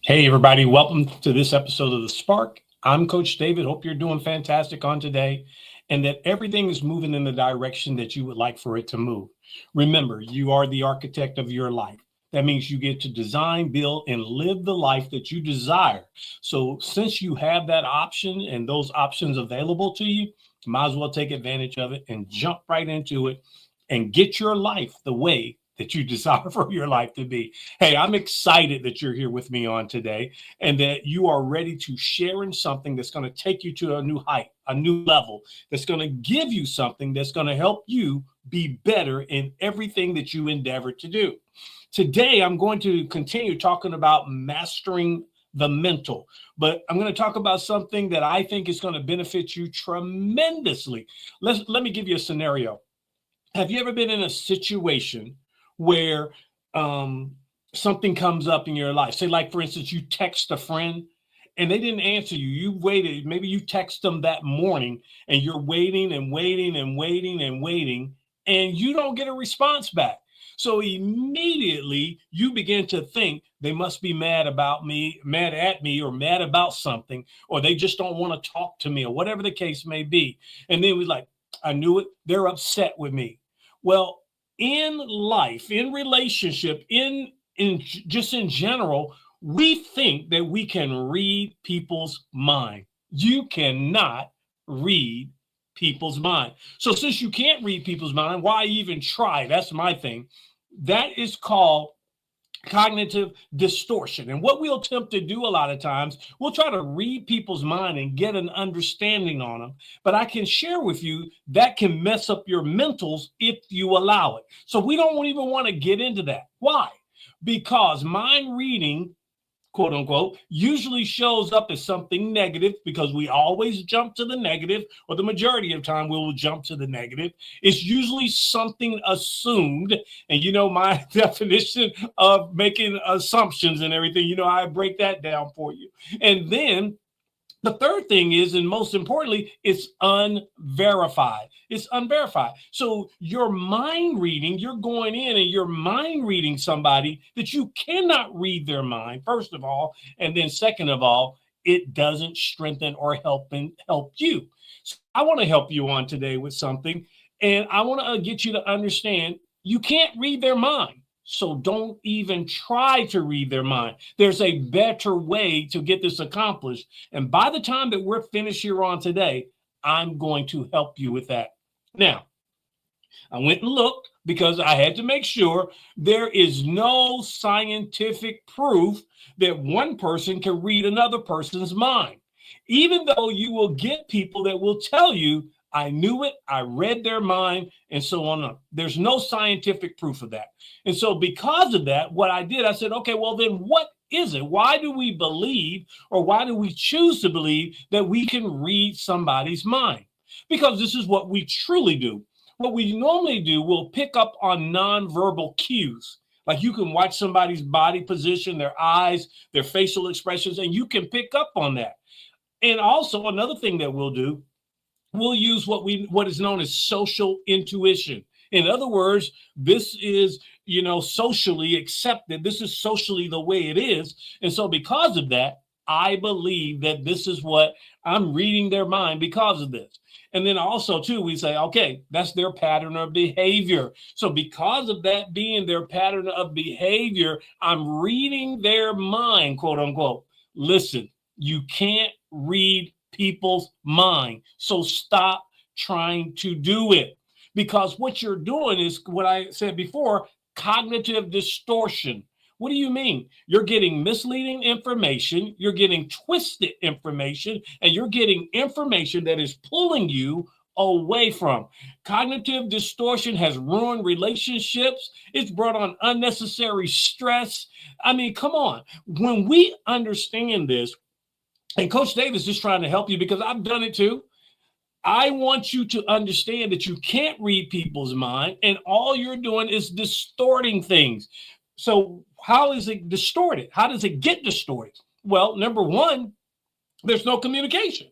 Hey, everybody. Welcome to this episode of The Spark. I'm Coach David. Hope you're doing fantastic on today and that everything is moving in the direction that you would like for it to move. Remember, you are the architect of your life. That means you get to design, build, and live the life that you desire. So since you have that option and those options available to you, you might as well take advantage of it and jump right into it and get your life the way that you desire for your life to be. Hey, I'm excited that you're here with me on today and that you are ready to share in something that's going to take you to a new height, a new level, that's going to give you something that's going to help you be better in everything that you endeavor to do. Today, I'm going to continue talking about mastering the mental, but I'm going to talk about something that I think is going to benefit you tremendously. Let me give you a scenario. Have you ever been in a situation where something comes up in your life? Say, like, for instance, you text a friend and they didn't answer you. You waited. Maybe you text them that morning and you're waiting and waiting and waiting and waiting, and you don't get a response back. So immediately you begin to think they must be mad about me, mad at me, or mad about something, or they just don't want to talk to me, or whatever the case may be. And then we're like, I knew it. They're upset with me. Well, in life, in relationship, in just in general, we think that we can read people's mind. You cannot read people's mind. So since you can't read people's mind, why even try? That's my thing. That is called cognitive distortion. And what we'll attempt to do a lot of times, we'll try to read people's mind and get an understanding on them. But I can share with you that can mess up your mentals if you allow it. So we don't even want to get into that. Why? Because mind reading, quote unquote, usually shows up as something negative, because we always jump to the negative, or the majority of time we will jump to the negative. It's usually something assumed. And you know my definition of making assumptions and everything, I break that down for you. And then the third thing is, and most importantly, it's unverified. It's unverified. So your mind reading, you're going in and you're mind reading somebody that you cannot read their mind, first of all. And then second of all, it doesn't strengthen or help you. So I want to help you on today with something. And I want to get you to understand you can't read their mind. So don't even try to read their mind. There's a better way to get this accomplished. And by the time that we're finished here on today, I'm going to help you with that. Now, I went and looked because I had to make sure there is no scientific proof that one person can read another person's mind. Even though you will get people that will tell you, I knew it, I read their mind, and so on. There's no scientific proof of that. And so because of that, what I did, I said, okay, well, then what is it? Why do we believe, or why do we choose to believe that we can read somebody's mind? Because this is what we truly do. What we normally do, we'll pick up on nonverbal cues. Like you can watch somebody's body position, their eyes, their facial expressions, and you can pick up on that. And also another thing that we'll do, we'll use what is known as social intuition. In other words, this is, socially accepted. This is socially the way it is. And so because of that, I believe that this is what I'm reading their mind because of this. And then also too, we say, okay, that's their pattern of behavior. So because of that being their pattern of behavior, I'm reading their mind, quote unquote. Listen, you can't read people's mind. So stop trying to do it, because what you're doing is what I said before, cognitive distortion. What do you mean? You're getting misleading information, you're getting twisted information, and you're getting information that is pulling you away from. Cognitive distortion has ruined relationships. It's brought on unnecessary stress. I mean, come on. When we understand this, and Coach Davis is just trying to help you because I've done it too. I want you to understand that you can't read people's mind, and all you're doing is distorting things. So, how is it distorted? How does it get distorted? Well, number one, there's no communication.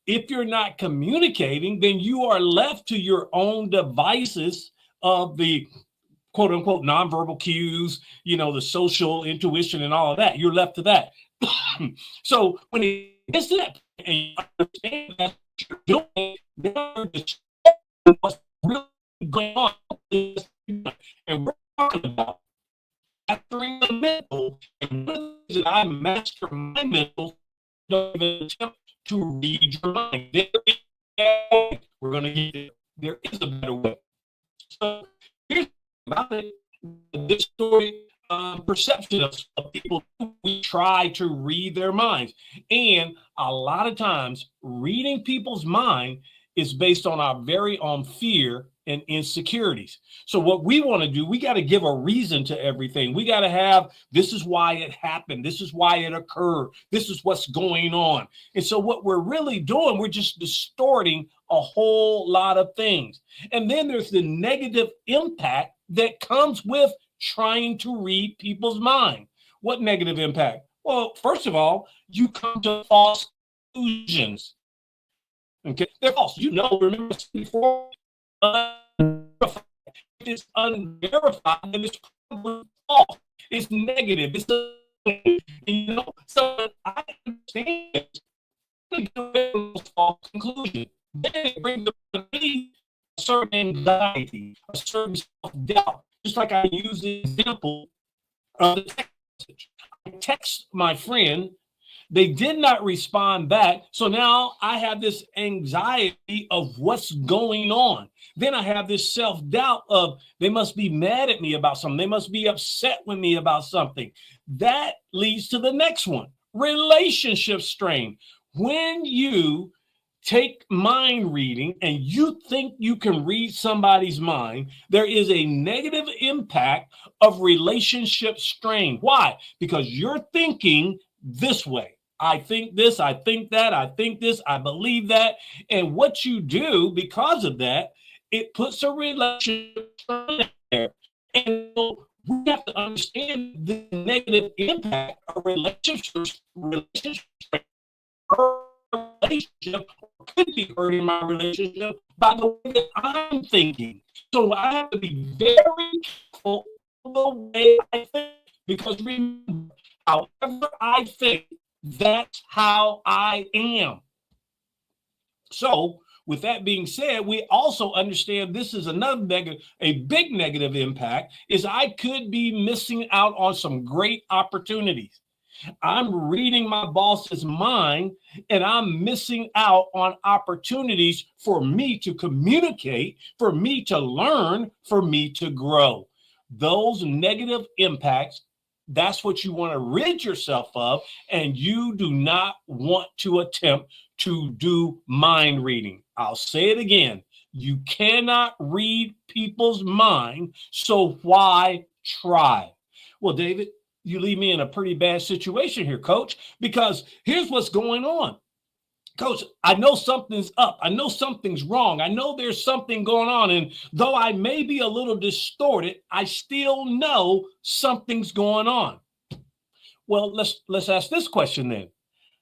If you're not communicating, then you are left to your own devices of the quote unquote nonverbal cues, the social intuition and all of that. You're left to that. So when it gets to that point and you understand that you're doing, you're what's really going on. And we're talking about mastering the mental. And one of the things that I master my mental, don't even attempt to read your mind. We're going to get there. There is a better way. So here's about it. This story perception of people, we try to read their minds. And a lot of times reading people's mind is based on our very own fear and insecurities. So what we want to do, we got to give a reason to everything. We got to have, this is why it happened. This is why it occurred. This is what's going on. And so what we're really doing, we're just distorting a whole lot of things. And then there's the negative impact that comes with trying to read people's mind. What negative impact? Well, first of all, you come to false conclusions. Okay, they're false. Remember before, it's unverified and it's probably false. It's negative. So I understand false conclusion. Then it brings up a certain anxiety, a certain self-doubt. Just like I use the example of the text message. I text my friend, they did not respond back. So now I have this anxiety of what's going on. Then I have this self-doubt of they must be mad at me about something. They must be upset with me about something. That leads to the next one, relationship strain. When you take mind reading and you think you can read somebody's mind, there is a negative impact of relationship strain. Why? Because you're thinking this way. I think this, I think that, I think this, I believe that. And what you do because of that, it puts a relationship there. And so we have to understand the negative impact of relationship could be hurting my relationship by the way that I'm thinking. So I have to be very careful of the way I think, because remember, however I think, that's how I am. So with that being said, we also understand this is another negative, a big negative impact is I could be missing out on some great opportunities. I'm reading my boss's mind and I'm missing out on opportunities for me to communicate, for me to learn, for me to grow. Those negative impacts, that's what you want to rid yourself of, and you do not want to attempt to do mind reading. I'll say it again. You cannot read people's mind, so why try? Well, David, you leave me in a pretty bad situation here, Coach, because here's what's going on. Coach, I know something's up. I know something's wrong. I know there's something going on. And though I may be a little distorted, I still know something's going on. Well, let's ask this question then.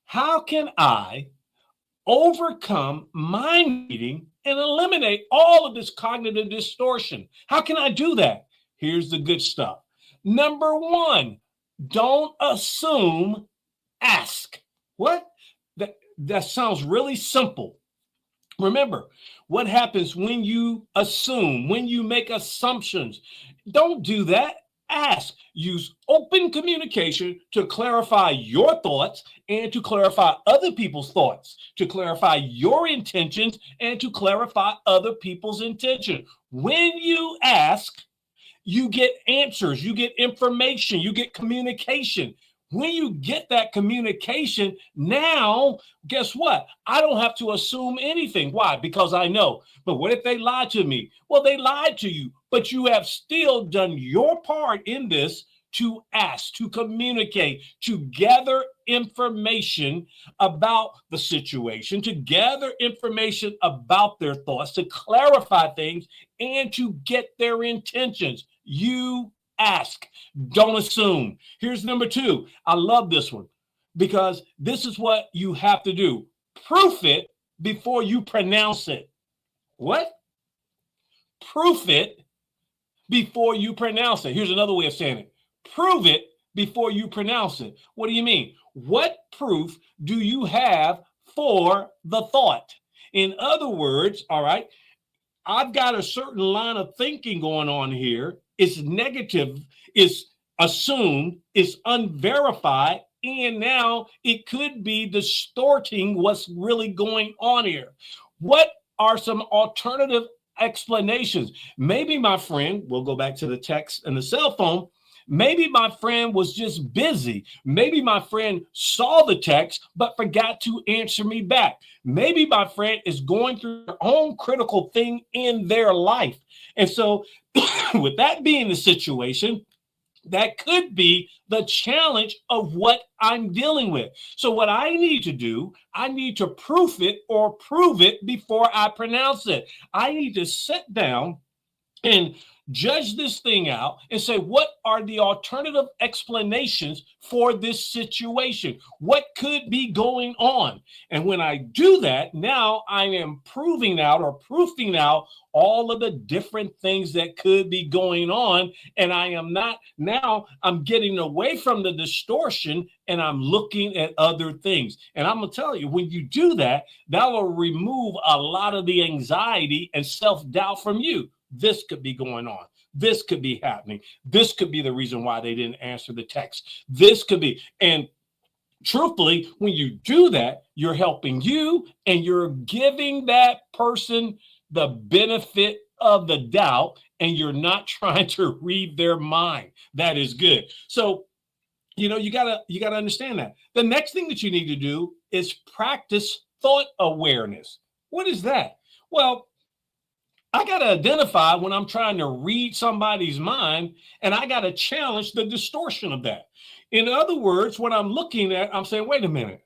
How can I overcome mind reading and eliminate all of this cognitive distortion? How can I do that? Here's the good stuff. Number one, don't assume, ask. What? That sounds really simple. Remember, what happens when you assume, when you make assumptions? Don't do that. Ask. Use open communication to clarify your thoughts and to clarify other people's thoughts, to clarify your intentions and to clarify other people's intention. When you ask, you get answers, you get information, you get communication. when you get that communication, now, guess what? I don't have to assume anything. Why? Because I know. But what if they lied to me? Well, they lied to you, but you have still done your part in this to ask, to communicate, to gather information about the situation, to gather information about their thoughts, to clarify things, and to get their intentions. You ask, don't assume. Here's number 2. I love this one because this is what you have to do. Proof it before you pronounce it. What? Proof it before you pronounce it. Here's another way of saying it. Prove it before you pronounce it. What do you mean? What proof do you have for the thought? In other words, all right, I've got a certain line of thinking going on here. It's negative, it's assumed, it's unverified, and now it could be distorting what's really going on here. What are some alternative explanations? Maybe my friend, we'll go back to the text and the cell phone. Maybe my friend was just busy. Maybe my friend saw the text, but forgot to answer me back. Maybe my friend is going through their own critical thing in their life. And so with that being the situation, that could be the challenge of what I'm dealing with. So what I need to do, I need to proof it or prove it before I pronounce it. I need to sit down and judge this thing out and say, what are the alternative explanations for this situation? What could be going on? And when I do that, now I am proving out or proofing out all of the different things that could be going on. And I am not, now I'm getting away from the distortion and I'm looking at other things. And I'm going to tell you, when you do that, that will remove a lot of the anxiety and self-doubt from you. This could be going on. This could be happening. This could be the reason why they didn't answer the text. This could be. And truthfully, when you do that, you're helping you and you're giving that person the benefit of the doubt, and you're not trying to read their mind. That is good. So, you gotta understand that. The next thing that you need to do is practice thought awareness. What is that? Well, I got to identify when I'm trying to read somebody's mind, and I got to challenge the distortion of that. In other words, when I'm looking at, I'm saying, wait a minute,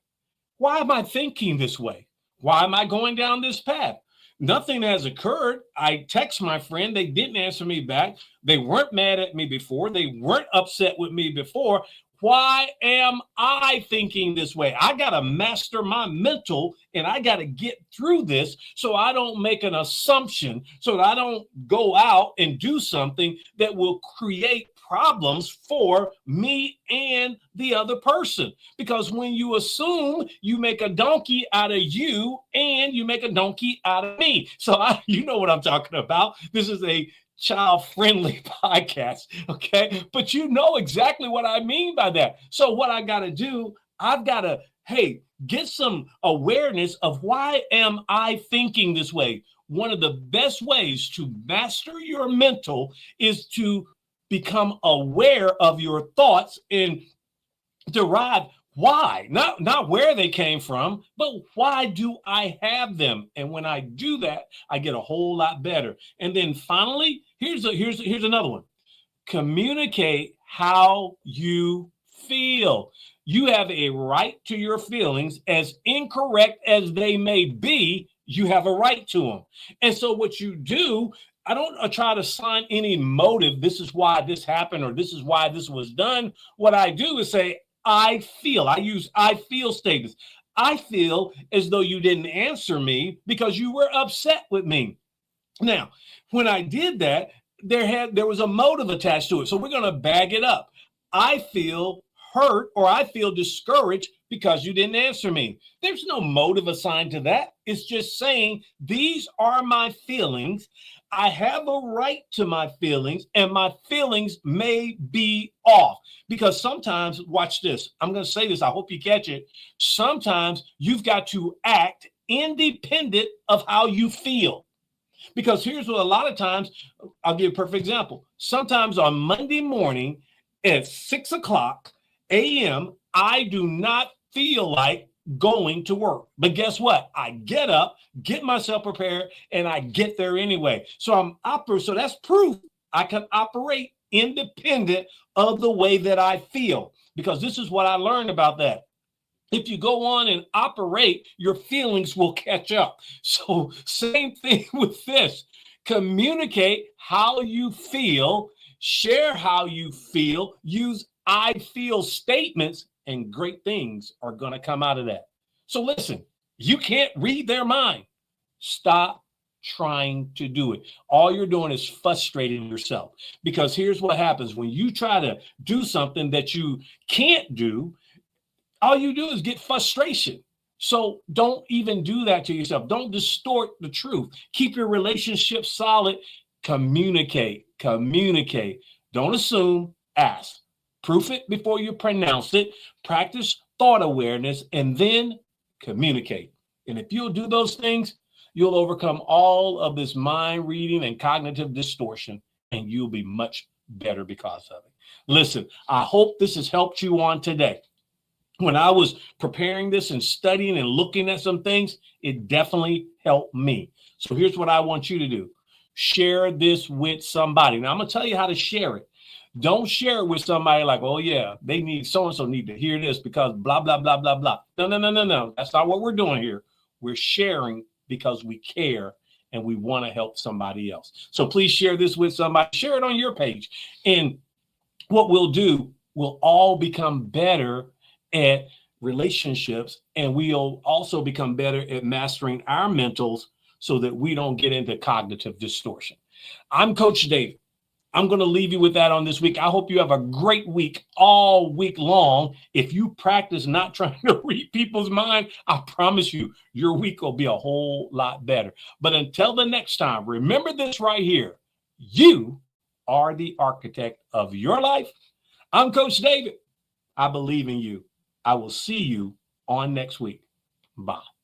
why am I thinking this way? Why am I going down this path? Nothing has occurred. I text my friend. They didn't answer me back. They weren't mad at me before. They weren't upset with me before. Why am I thinking this way? I got to master my mental, and I got to get through this so I don't make an assumption, so that I don't go out and do something that will create problems for me and the other person. Because when you assume, you make a donkey out of you and you make a donkey out of me. So you know what I'm talking about. This is a child-friendly podcast, okay? But you know exactly what I mean by that. So what I got to do, I've got to, get some awareness of why am I thinking this way. One of the best ways to master your mental is to become aware of your thoughts and derive why, not where they came from, but why do I have them? And when I do that, I get a whole lot better. And then finally, here's another one. Communicate how you feel. You have a right to your feelings. As incorrect as they may be, you have a right to them. And so what you do, I don't try to assign any motive. This is why this happened, or this is why this was done. What I do is say, I feel. I use I feel statements. I feel as though you didn't answer me because you were upset with me. Now, when I did that, there was a motive attached to it. So we're going to bag it up. I feel hurt, or I feel discouraged because you didn't answer me. There's no motive assigned to that. It's just saying, these are my feelings. I have a right to my feelings, and my feelings may be off. Because sometimes, watch this, I'm going to say this, I hope you catch it. Sometimes you've got to act independent of how you feel. Because here's what a lot of times, I'll give you a perfect example. Sometimes on Monday morning at 6 o'clock, a.m., I do not feel like going to work. But guess what? I get up, get myself prepared, and I get there anyway. So so that's proof I can operate independent of the way that I feel, because this is what I learned about that. If you go on and operate, your feelings will catch up. So same thing with this. Communicate how you feel, share how you feel, use I feel statements, and great things are going to come out of that. So listen, you can't read their mind. Stop trying to do it. All you're doing is frustrating yourself, because here's what happens when you try to do something that you can't do. All you do is get frustration. So don't even do that to yourself. Don't distort the truth. Keep your relationship solid. Communicate. Don't assume, ask. Proof it before you pronounce it. Practice thought awareness, and then communicate. And if you'll do those things, you'll overcome all of this mind reading and cognitive distortion, and you'll be much better because of it. Listen, I hope this has helped you on today. When I was preparing this and studying and looking at some things, it definitely helped me. So here's what I want you to do. Share this with somebody. Now, I'm going to tell you how to share it. Don't share it with somebody like, oh, yeah, they need so-and-so need to hear this because blah, blah, blah, blah, blah. No. That's not what we're doing here. We're sharing because we care and we want to help somebody else. So please share this with somebody. Share it on your page. And what we'll do, we'll all become better at relationships, and we'll also become better at mastering our mentals so that we don't get into cognitive distortion. I'm Coach David. I'm going to leave you with that on this week. I hope you have a great week all week long. If you practice not trying to read people's mind, I promise you, your week will be a whole lot better. But until the next time, remember this right here. You are the architect of your life. I'm Coach David. I believe in you. I will see you on next week. Bye.